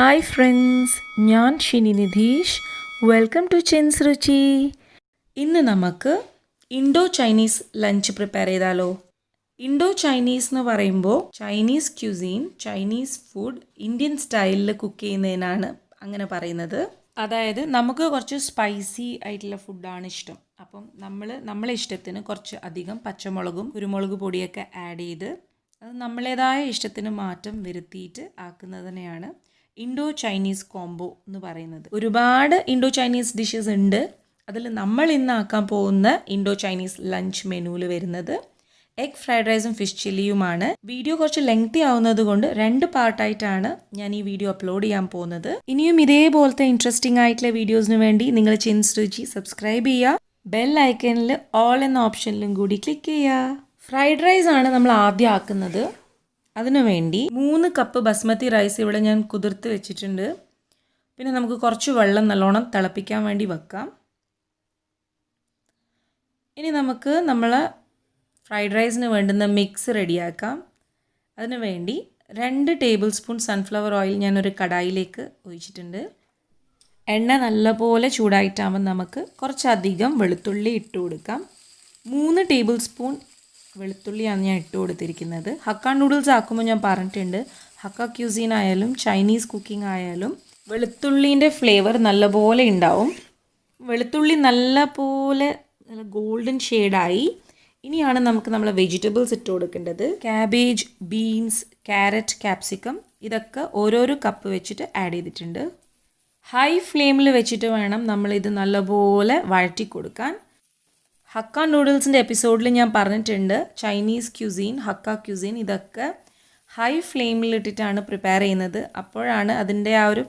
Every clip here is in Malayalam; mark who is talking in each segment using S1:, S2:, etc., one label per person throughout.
S1: Hi friends, ഞാൻ Shini Nidheesh. Welcome to chins രുചി. ഇന്ന് നമുക്ക് ഇൻഡോ ചൈനീസ് ലഞ്ച് പ്രിപ്പയർ ചെയ്താലോ. ഇൻഡോ ചൈനീസ് എന്ന് പറയുമ്പോൾ Chinese cuisine, Chinese food Indian സ്റ്റൈലിൽ കുക്ക് ചെയ്യുന്നതിനാണ് അങ്ങനെ പറയുന്നത്. അതായത് നമുക്ക് കുറച്ച് സ്പൈസി ആയിട്ടുള്ള ഫുഡാണ് ഇഷ്ടം. അപ്പം നമ്മളെ ഇഷ്ടത്തിന് കുറച്ച് അധികം പച്ചമുളകും കുരുമുളക് പൊടിയൊക്കെ ആഡ് ചെയ്ത് അത് നമ്മളേതായ ഇഷ്ടത്തിന് മാറ്റം വരുത്തിയിട്ട് ആക്കുന്നതിനെയാണ് ഇൻഡോ ചൈനീസ് കോംബോ എന്ന് പറയുന്നത്. ഒരുപാട് ഇൻഡോ ചൈനീസ് ഡിഷസ് ഉണ്ട്. അതിൽ നമ്മൾ ഇന്ന് ആക്കാൻ പോകുന്ന ഇൻഡോ ചൈനീസ് ലഞ്ച് മെനുവിൽ വരുന്നത് എഗ് ഫ്രൈഡ് റൈസും ഫിഷ് ചില്ലിയുമാണ്. വീഡിയോ കുറച്ച് ലെങ്തി ആവുന്നത് കൊണ്ട് 2 പാർട്ടായിട്ടാണ് ഞാൻ ഈ വീഡിയോ അപ്ലോഡ് ചെയ്യാൻ പോകുന്നത്. ഇനിയും ഇതേപോലത്തെ ഇൻട്രസ്റ്റിംഗ് ആയിട്ടുള്ള വീഡിയോസിന് വേണ്ടി നിങ്ങൾ ചിൻസ് രുചി സബ്സ്ക്രൈബ് ചെയ്യുക. ബെൽ ഐക്കണിൽ ഓൾ എന്ന ഓപ്ഷനിലും കൂടി ക്ലിക്ക് ചെയ്യുക. ഫ്രൈഡ് റൈസ് ആണ് നമ്മൾ ആദ്യം ആക്കുന്നത്. അതിനു വേണ്ടി 3 കപ്പ് ബസ്മതി റൈസ് ഇവിടെ ഞാൻ കുതിർത്ത് വെച്ചിട്ടുണ്ട്. പിന്നെ നമുക്ക് കുറച്ച് വെള്ളം നല്ലോണം തിളപ്പിക്കാൻ വേണ്ടി വെക്കാം. ഇനി നമുക്ക് ഫ്രൈഡ് റൈസിന് വേണ്ടുന്ന മിക്സ് റെഡിയാക്കാം. അതിനു വേണ്ടി 2 ടേബിൾ സ്പൂൺ സൺഫ്ലവർ ഓയിൽ ഞാനൊരു കടായിലേക്ക് ഒഴിച്ചിട്ടുണ്ട്. എണ്ണ നല്ലപോലെ ചൂടായിട്ടാകുമ്പോൾ നമുക്ക് കുറച്ചധികം വെളുത്തുള്ളി ഇട്ട് കൊടുക്കാം. 3 ടേബിൾ സ്പൂൺ വെളുത്തുള്ളിയാണ് ഞാൻ ഇട്ട് കൊടുത്തിരിക്കുന്നത്. ഹക്ക നൂഡിൽസ് ആക്കുമ്പോൾ ഞാൻ പറഞ്ഞിട്ടുണ്ട്, ഹക്ക ക്യൂസീൻ ആയാലും ചൈനീസ് കുക്കിംഗ് ആയാലും വെളുത്തുള്ളീൻ്റെ ഫ്ലേവർ നല്ലപോലെ ഉണ്ടാവും. വെളുത്തുള്ളി നല്ലപോലെ ഗോൾഡൻ ഷെയ്ഡായി. ഇനിയാണ് നമുക്ക് നമ്മളെ വെജിറ്റബിൾസ് ഇട്ട് കൊടുക്കേണ്ടത്. ക്യാബേജ്, ബീൻസ്, ക്യാരറ്റ്, ക്യാപ്സിക്കം ഇതൊക്കെ ഓരോരോ കപ്പ് വെച്ചിട്ട് ആഡ് ചെയ്തിട്ടുണ്ട്. ഹൈ ഫ്ലെയിമിൽ വെച്ചിട്ട് വേണം നമ്മളിത് നല്ലപോലെ വഴറ്റി കൊടുക്കാൻ. ഹക്ക നൂഡിൽസിൻ്റെ എപ്പിസോഡിൽ ഞാൻ പറഞ്ഞിട്ടുണ്ട്, ചൈനീസ് ക്യൂസീൻ, ഹക്ക ക്യൂസീൻ ഇതൊക്കെ ഹൈ ഫ്ലെയിമിലിട്ടിട്ടാണ് പ്രിപ്പയർ ചെയ്യുന്നത്. അപ്പോഴാണ് അതിൻ്റെ ആ ഒരു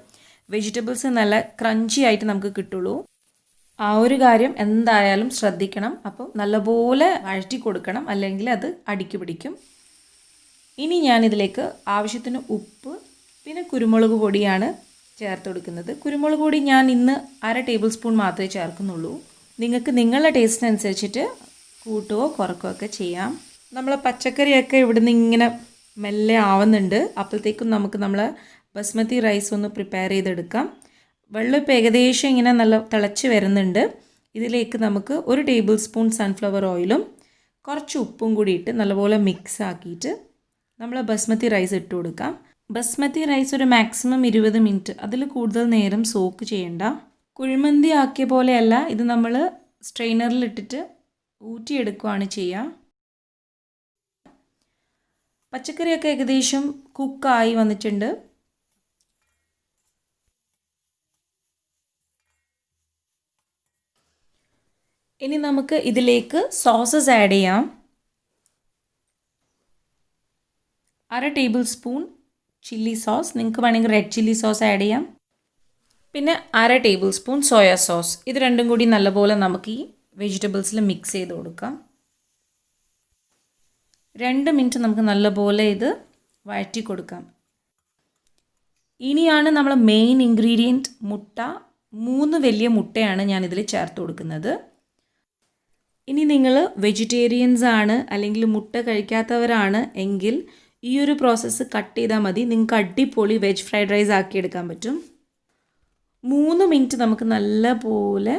S1: വെജിറ്റബിൾസ് നല്ല ക്രഞ്ചി ആയിട്ട് നമുക്ക് കിട്ടുള്ളൂ. ആ ഒരു കാര്യം എന്തായാലും ശ്രദ്ധിക്കണം. അപ്പോൾ നല്ലപോലെ വഴറ്റി കൊടുക്കണം, അല്ലെങ്കിൽ അത് അടിക്ക് പിടിക്കും. ഇനി ഞാനിതിലേക്ക് ആവശ്യത്തിന് ഉപ്പ് പിന്നെ കുരുമുളക് പൊടിയാണ് ചേർത്ത് കൊടുക്കുന്നത്. കുരുമുളക് പൊടി ഞാൻ ഇന്ന് 1/2 ടേബിൾ സ്പൂൺ മാത്രമേ ചേർക്കുന്നുള്ളൂ. നിങ്ങൾക്ക് നിങ്ങളുടെ ടേസ്റ്റിനനുസരിച്ചിട്ട് കൂട്ടുകയോ കുറക്കുകയോ ഒക്കെ ചെയ്യാം. നമ്മളെ പച്ചക്കറിയൊക്കെ ഇവിടുന്ന് ഇങ്ങനെ മെല്ലെ ആവുന്നുണ്ട്. അപ്പോഴത്തേക്കും നമുക്ക് ബസ്മതി റൈസ് ഒന്ന് പ്രിപ്പയർ ചെയ്തെടുക്കാം. വെള്ളം ഇപ്പോൾ ഏകദേശം ഇങ്ങനെ നല്ല തിളച്ച് വരുന്നുണ്ട്. ഇതിലേക്ക് നമുക്ക് 1 ടേബിൾ സ്പൂൺ സൺഫ്ലവർ ഓയിലും കുറച്ച് ഉപ്പും കൂടി ഇട്ട് നല്ലപോലെ മിക്സ് ആക്കിയിട്ട് ബസ്മതി റൈസ് ഇട്ട് കൊടുക്കാം. ബസ്മതി റൈസ് ഒരു മാക്സിമം 20 മിനിറ്റ്, അതിൽ കൂടുതൽ നേരം സോക്ക് ചെയ്യണ്ട. കുഴിമന്തി ആക്കിയ പോലെയല്ല, ഇത് നമ്മൾ സ്ട്രെയിനറിലിട്ടിട്ട് ഊറ്റിയെടുക്കുകയാണ് ചെയ്യുക. പച്ചക്കറിയൊക്കെ ഏകദേശം കുക്കായി വന്നിട്ടുണ്ട്. ഇനി നമുക്ക് ഇതിലേക്ക് സോസസ് ആഡ് ചെയ്യാം. 1/2 ടേബിൾ സ്പൂൺ ചില്ലി സോസ്, നിങ്ങൾക്ക് വേണമെങ്കിൽ റെഡ് ചില്ലി സോസ് ആഡ് ചെയ്യാം. പിന്നെ 1/2 ടേബിൾ സ്പൂൺ സോയാ സോസ്. ഇത് രണ്ടും കൂടി നല്ലപോലെ നമുക്ക് ഈ വെജിറ്റബിൾസിൽ മിക്സ് ചെയ്ത് കൊടുക്കാം. 2 മിനിറ്റ് നമുക്ക് നല്ലപോലെ ഇത് വഴറ്റി കൊടുക്കാം. ഇനിയാണ് നമ്മൾ മെയിൻ ഇൻഗ്രീഡിയൻറ്റ് മുട്ട. 3 വലിയ മുട്ടയാണ് ഞാനിതിൽ ചേർത്ത് കൊടുക്കുന്നത്. ഇനി നിങ്ങൾ വെജിറ്റേറിയൻസ് ആണ് അല്ലെങ്കിൽ മുട്ട കഴിക്കാത്തവരാണ് എങ്കിൽ ഈ ഒരു പ്രോസസ്സ് കട്ട് ചെയ്താൽ മതി. നിങ്ങൾക്ക് അടിപൊളി വെജ് ഫ്രൈഡ് റൈസ് ആക്കിയെടുക്കാൻ പറ്റും. 3 മിനിറ്റ് നമുക്ക് നല്ലപോലെ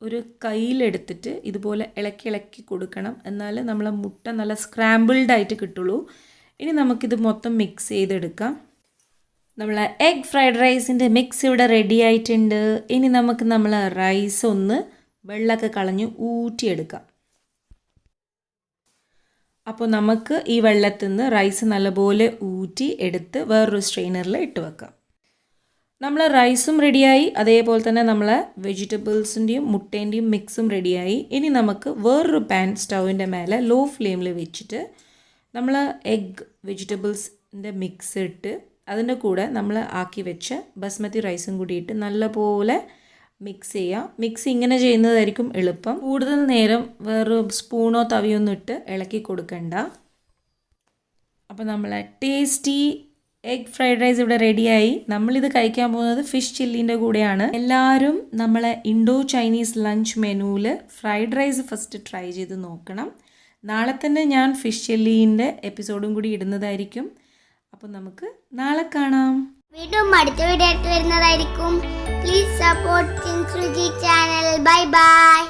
S1: ഒരു കയ്യിലെടുത്തിട്ട് ഇതുപോലെ ഇളക്കി കൊടുക്കണം. എന്നാൽ നമ്മളെ മുട്ട നല്ല സ്ക്രാമ്പിൾഡ് ആയിട്ട് കിട്ടുള്ളൂ. ഇനി നമുക്കിത് മൊത്തം മിക്സ് ചെയ്തെടുക്കാം. നമ്മളെ എഗ് ഫ്രൈഡ് റൈസിൻ്റെ മിക്സ് ഇവിടെ റെഡി ആയിട്ടുണ്ട്. ഇനി നമുക്ക് റൈസ് ഒന്ന് വെള്ളമൊക്കെ കളഞ്ഞ് ഊറ്റിയെടുക്കാം. അപ്പോൾ നമുക്ക് ഈ വെള്ളത്തിൽ നിന്ന് റൈസ് നല്ലപോലെ ഊറ്റി എടുത്ത് വേറൊരു സ്ട്രെയിനറിൽ ഇട്ട് വെക്കാം. റൈസും റെഡിയായി, അതേപോലെ തന്നെ വെജിറ്റബിൾസിൻ്റെയും മുട്ടേൻ്റെയും മിക്സും റെഡിയായി. ഇനി നമുക്ക് വേറൊരു പാൻ സ്റ്റൗവിൻ്റെ മേലെ ലോ ഫ്ലെയിമിൽ വെച്ചിട്ട് എഗ് വെജിറ്റബിൾസിൻ്റെ മിക്സ് ഇട്ട് അതിൻ്റെ കൂടെ ആക്കി വെച്ച ബസ്മതി റൈസും കൂടി ഇട്ട് നല്ലപോലെ മിക്സ് ചെയ്യാം. മിക്സ് ഇങ്ങനെ ചെയ്യുന്നതായിരിക്കും എളുപ്പം. കൂടുതൽ നേരം വേറെ സ്പൂണോ തവിയൊന്നും ഇട്ട് ഇളക്കി കൊടുക്കണ്ട. അപ്പോൾ ടേസ്റ്റി എഗ് ഫ്രൈഡ് റൈസ് ഇവിടെ റെഡിയായി. നമ്മളിത് കഴിക്കാൻ പോകുന്നത് ഫിഷ് ചില്ലിൻ്റെ കൂടെയാണ്. എല്ലാവരും ഇൻഡോ ചൈനീസ് ലഞ്ച് മെനുവിൽ ഫ്രൈഡ് റൈസ് ഫസ്റ്റ് ട്രൈ ചെയ്ത് നോക്കണം. നാളെ തന്നെ ഞാൻ ഫിഷ് ചില്ലീൻ്റെ എപ്പിസോഡും കൂടി ഇടുന്നതായിരിക്കും. അപ്പോൾ നമുക്ക് നാളെ കാണാം.
S2: വീണ്ടും അടുത്ത വീഡിയോ ആയിട്ട് വരുന്നതായിരിക്കും. Please support Chinsuji channel. Bye by.